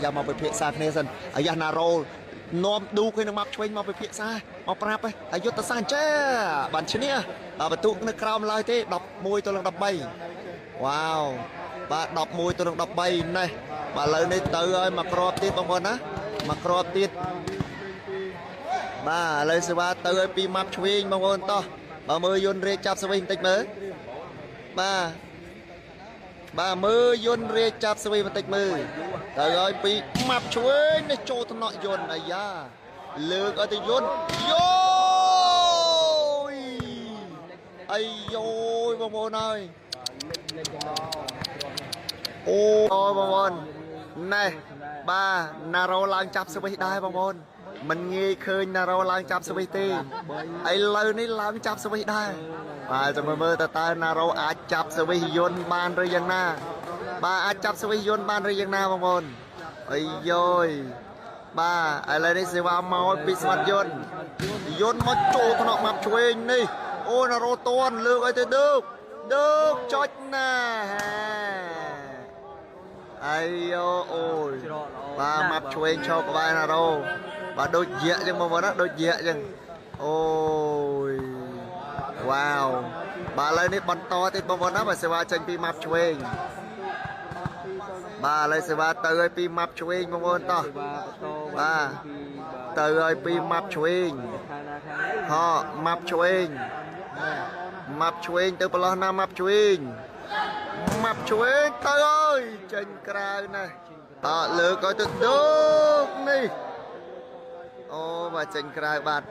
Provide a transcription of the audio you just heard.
យ៉ាមកពិភាក្សាគ្នាសិនអាយ៉ាណារ៉ូនាំឌូឃើញនឹងមកឆ្វេងមកពិភាក្សាមកប្រាប់អយុទ្ធសាស្ត្រចាបានឈ្នះបន្ទុកនៅក្រោមឡើយទេ11 ទល់នឹង 13 វ៉ាវបាទ11 ទល់នឹង 13 នេះបាទឥឡូវនេះទៅហើយមកគ្រាប់ទៀតបងប្អូនណាមកគ្រាប់ទៀតបាទឥឡូវសេវាទៅហើយពីម៉ាប់ឆ្វេងបងប្អូនតោះបើមើលយន្តរាជចាប់ស្វីបន្តិចមើលបាទមើលយន្តរាជចាប់ស្វីបន្តិចមើលទៅហើយពីម៉ាប់ឆ្វេងនេះចូលថ្នាក់យន្តអាយ៉ាលើកឲ្យទៅយន្តយោអាយ៉ូយបងប្អូនហើយអូបងប្អូនណែបាទណារ៉ូឡើងចាប់ស្វីដែរបងប្អូនមិនងាយឃើញណារ៉ូឡើងចាប់ស្វីទេឥឡូវនេះឡើងចាប់ស្វីដែរបាទចាំមើលតើណារ៉ូអាចចាប់ស្វីយន្តបានឬយ៉ាងណាបាទអាចចាប់ស្វីយន្តបានឬយ៉ាងណាបងប្អូនអាយ៉ូយបាទឥឡូវនេះសេវាមកពីស្មាត់យន្តមកចូលថ្នាក់ម៉ាប់ឆ្វេងនេះអូណារ៉ូតន់លើកឲ្យទៅដើកចុចណាអាយ៉ូអូយបាទម៉ាប់ឆ្វេងឈោក្បែរណារ៉ូបាទដូចយៈចឹងបងប្អូនណាដូចយៈចឹងអូយវ៉ាវបាទឥឡូវនេះបន្តទៀតបងប្អូនណាបាទសេវាចេញពីម៉ាប់ឆ្វេងបាទឥឡូវសេវាទៅឲ្យពីម៉ាប់ឆ្វេងបងប្អូនតោះបាទទៅឲ្យពីម៉ាប់ឆ្វេងម៉ាប់ឆ្វេងទៅប្រឡោះណាម៉ាប់ឆ្វេងទៅអើយចេញក្រៅណាតើលើកឲ្យទៅដុកនេះអូបាទចេញក្រៅបាទ